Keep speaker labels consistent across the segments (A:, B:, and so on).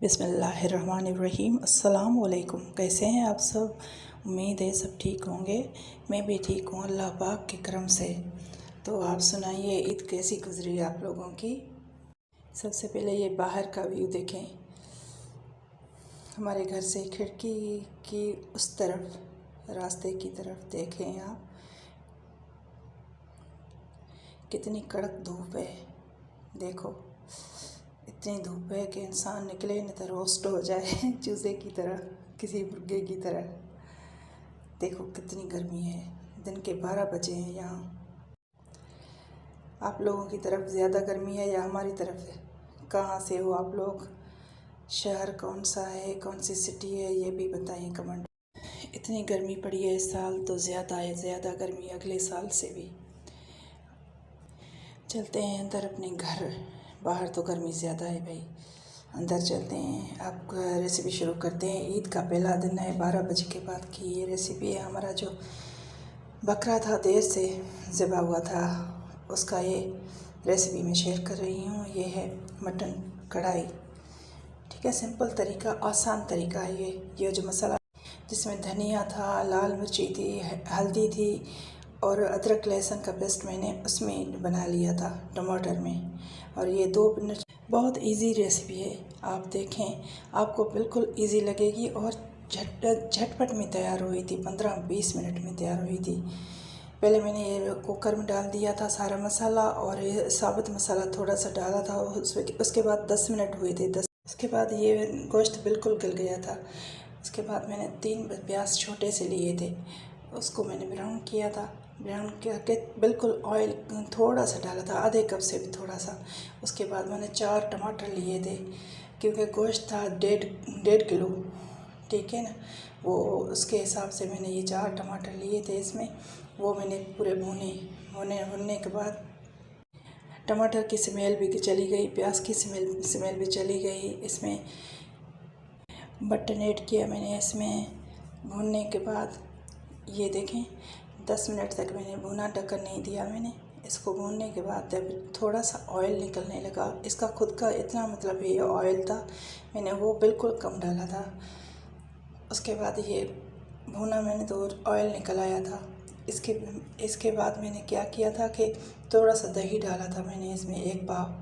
A: बिस्मिल्लाहिर्रहमानिर्रहीम। अस्सलाम वालेकुम। कैसे हैं आप सब? उम्मीद है सब ठीक होंगे। मैं भी ठीक हूँ अल्लाह पाक के करम से। तो आप सुनाइए, ईद कैसी गुजरी आप लोगों की? सबसे पहले ये बाहर का व्यू देखें। हमारे घर से खिड़की की उस तरफ, रास्ते की तरफ देखें आप, कितनी कड़क धूप है। देखो, इतनी धूप है कि इंसान निकले नहीं तो रोस्ट हो जाए चूज़े की तरह, किसी मुर्गे की तरह। देखो कितनी गर्मी है। दिन के 12 बजे हैं यहाँ। आप लोगों की तरफ ज़्यादा गर्मी है या हमारी तरफ है? कहाँ से हो आप लोग? शहर कौन सा है, कौन सी सिटी है, ये भी बताइए कमेंट। इतनी गर्मी पड़ी है इस साल तो ज़्यादा है, ज़्यादा गर्मी अगले साल से भी। चलते हैं अंदर अपने घर। बाहर तो गर्मी ज़्यादा है भाई। अंदर चलते हैं। अब रेसिपी शुरू करते हैं। ईद का पहला दिन है, 12 बजे के बाद की ये रेसिपी है। हमारा जो बकरा था, देर से ज़िबा हुआ था, उसका ये रेसिपी मैं शेयर कर रही हूँ। ये है मटन कढ़ाई। ठीक है, सिंपल तरीका, आसान तरीका है ये जो मसाला जिसमें धनिया था, लाल मिर्ची थी, हल्दी थी और अदरक लहसुन का पेस्ट मैंने उसमें बना लिया था, टमाटर में। और ये 2 मिनट, बहुत इजी रेसिपी है। आप देखें, आपको बिल्कुल इजी लगेगी और झटपट में तैयार हुई थी। 15-20 मिनट में तैयार हुई थी। पहले मैंने ये कुकर में डाल दिया था सारा मसाला और ये साबुत मसाला थोड़ा सा डाला था उसके बाद 10 मिनट हुए थे। उसके बाद ये गोश्त बिल्कुल गल गया था। उसके बाद मैंने 3 प्याज छोटे से लिए थे, उसको मैंने ब्राउन किया था। ब्राउन करके बिल्कुल ऑयल थोड़ा सा डाला था, आधे कप से भी थोड़ा सा। उसके बाद मैंने 4 टमाटर लिए थे, क्योंकि गोश्त था 1.5 किलो। ठीक है ना, वो उसके हिसाब से मैंने ये 4 टमाटर लिए थे इसमें। वो मैंने पूरे भुनने के बाद टमाटर की स्मेल भी चली गई, प्याज की स्मेल भी चली गई। इसमें मटन ऐड किया मैंने इसमें। भूनने के बाद ये देखें, 10 मिनट तक मैंने भुना, ढक्कन नहीं दिया मैंने। इसको भूनने के बाद जब थोड़ा सा ऑयल निकलने लगा, इसका खुद का इतना मतलब ये ऑयल था, मैंने वो बिल्कुल कम डाला था। उसके बाद ये भुना मैंने तो ऑयल निकल आया था। इसके बाद मैंने क्या किया था कि थोड़ा सा दही डाला था मैंने इसमें, 1 पाव।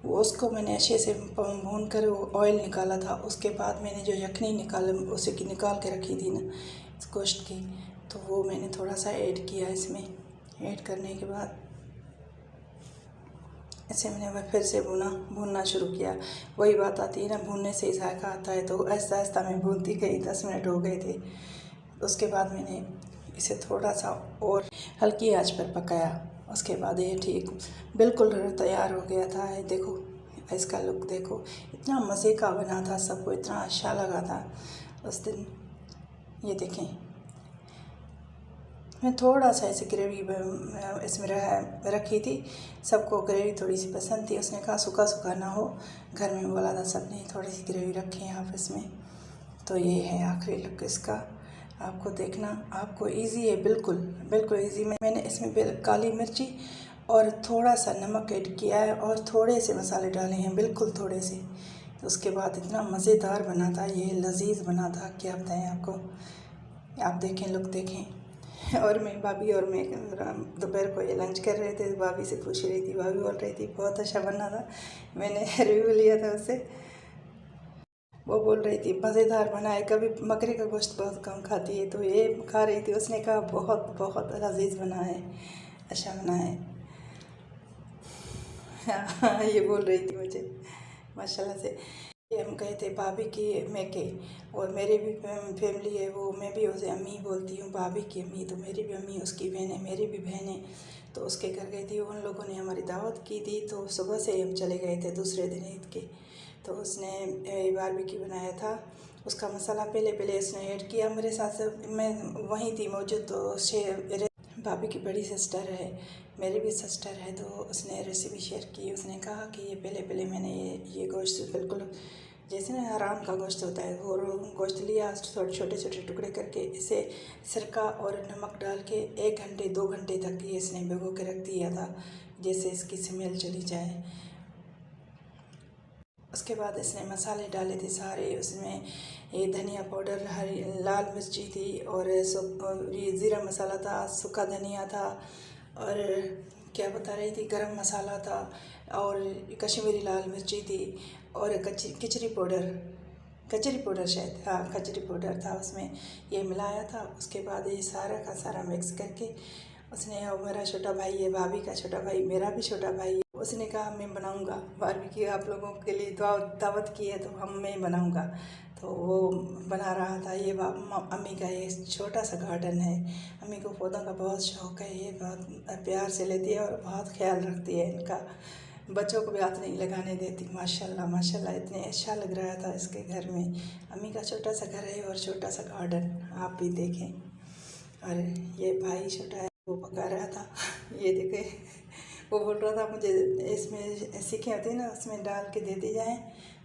A: वो उसको मैंने अच्छे से भून कर वो ऑयल निकाला था। उसके बाद मैंने जो यखनी उसे की निकाल के रखी थी ना इस गोश्त की, तो वो मैंने थोड़ा सा ऐड किया इसमें। ऐड करने के बाद इसे मैंने फिर से भूनना शुरू किया। वही बात आती है ना, भूनने से ही जायका आता है। तो आहिस्ता आहिस्ता मैं भूनती गई, 10 मिनट हो गए थे। उसके बाद मैंने इसे थोड़ा सा और हल्की आंच पर पकाया। उसके बाद ये ठीक बिल्कुल तैयार हो गया था। देखो इसका लुक देखो, इतना मज़े का बना था, सबको इतना अच्छा लगा था उस दिन। ये देखें, मैं थोड़ा सा ऐसे ग्रेवी इसमें रखी थी। सबको ग्रेवी थोड़ी सी पसंद थी, उसने कहा सूखा सूखा ना हो, घर में बोला था सबने थोड़ी सी ग्रेवी रखी है आप इसमें। तो ये है आखिरी लुक इसका, आपको देखना। आपको इजी है, बिल्कुल बिल्कुल इजी। मैंने इसमें काली मिर्ची और थोड़ा सा नमक ऐड किया है और थोड़े से मसाले डाले हैं, बिल्कुल थोड़े से। तो उसके बाद इतना मज़ेदार बना था, ये लजीज बना था, क्या बताएं आपको। आप देखें, लुक देखें। और मैं भाभी और मैं दोपहर को ये लंच कर रहे थे, भाभी से पूछ रही थी, भाभी बोल रही थी बहुत अच्छा बना था। मैंने रिव्यू लिया था उससे, वो बोल रही थी मज़ेदार बना है, कभी बकरे का गोश्त बहुत कम खाती है, तो ये खा रही थी। उसने कहा बहुत बहुत लजीज बना है, अच्छा बना है। हाँ, ये बोल रही थी मुझे माशाल्लाह से। हम गए थे भाभी की मैके, और मेरी भी फैमिली है, वो मैं भी उसे अम्मी बोलती हूँ, भाभी की अम्मी। तो मेरी भी अम्मी, उसकी बहन है, मेरी भी बहन है। तो उसके घर गई थी, उन लोगों ने हमारी दावत की थी। तो सुबह से हम चले गए थे दूसरे दिन ईद के। तो उसने बारबेक्यू बनाया था, उसका मसाला पहले उसने ऐड किया। मेरे साथ मैं वहीं थी मौजूद, तो भाभी की बड़ी सिस्टर है, मेरी भी सिस्टर है, तो उसने रेसिपी शेयर की। उसने कहा कि ये पहले मैंने ये गोश्त बिल्कुल जैसे ना हराम का गोश्त होता है, और गोश्त लिया, छोटे छोटे टुकड़े करके इसे सिरका और नमक डाल के 1 घंटे 2 घंटे तक ये इसने भिगो के रख दिया था, जैसे इसकी स्मेल चली जाए। उसके बाद इसने मसाले डाले थे सारे, उसमें ये धनिया पाउडर, हरी लाल मिर्ची थी, और ये ज़ीरा मसाला था, सूखा धनिया था, और क्या बता रही थी, गरम मसाला था, और कश्मीरी लाल मिर्ची थी, और कचरी पाउडर शायद, हाँ कचरी पाउडर था उसमें, ये मिलाया था। उसके बाद ये सारा का सारा मिक्स करके उसने, और मेरा छोटा भाई है, भाभी का छोटा भाई, मेरा भी छोटा भाई है, उसने कहा मैं बनाऊंगा बारबेक्यू, आप लोगों के लिए दावत की है तो मैं बनाऊंगा। तो वो बना रहा था। ये अम्मी का ये छोटा सा गार्डन है। अम्मी को पौधों का बहुत शौक़ है, ये बहुत प्यार से लेती है और बहुत ख्याल रखती है इनका, बच्चों को भी हाथ नहीं लगाने देती। माशाल्लाह माशाल्लाह, इतने अच्छा लग रहा था इसके घर में। अम्मी का छोटा सा घर है और छोटा सा गार्डन, आप भी देखें। और ये भाई छोटा है, वो पका रहा था। ये देखे, वो बोल रहा था मुझे इसमें सीखे होते हैं ना, उसमें डाल के दे दी जाए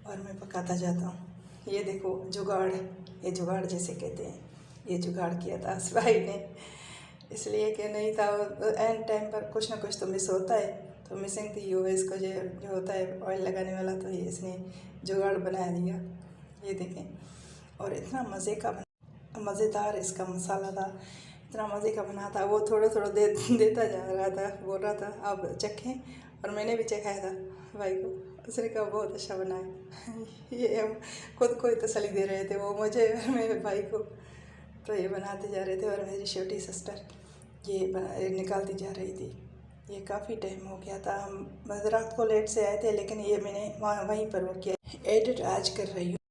A: और मैं पकाता जाता हूँ। ये देखो जुगाड़, ये जुगाड़ जैसे कहते हैं, ये जुगाड़ किया था इस भाई ने, इसलिए कि नहीं था एंड टाइम पर कुछ ना कुछ तो मिस होता है, तो मिसिंग थी वो, इसको जो होता है ऑयल लगाने वाला, तो ये इसने जुगाड़ बना दिया। ये देखें, और इतना मज़ेदार इसका मसाला था, इतना मज़े का बना था। वो थोड़ा थोड़ा देता जा रहा था, बोल रहा था आप चखें, और मैंने भी चखाया था भाई को, उसने कहा बहुत अच्छा बना है। ये हम खुद को ही तसल्ली दे रहे थे, वो मुझे और मेरे भाई को। तो ये बनाते जा रहे थे, और मेरी छोटी सिस्टर ये निकालती जा रही थी। ये काफ़ी टाइम हो गया था, हम रात को लेट से आए थे, लेकिन ये मैंने वहीं पर वो किया, एडिट आज कर रही हूँ।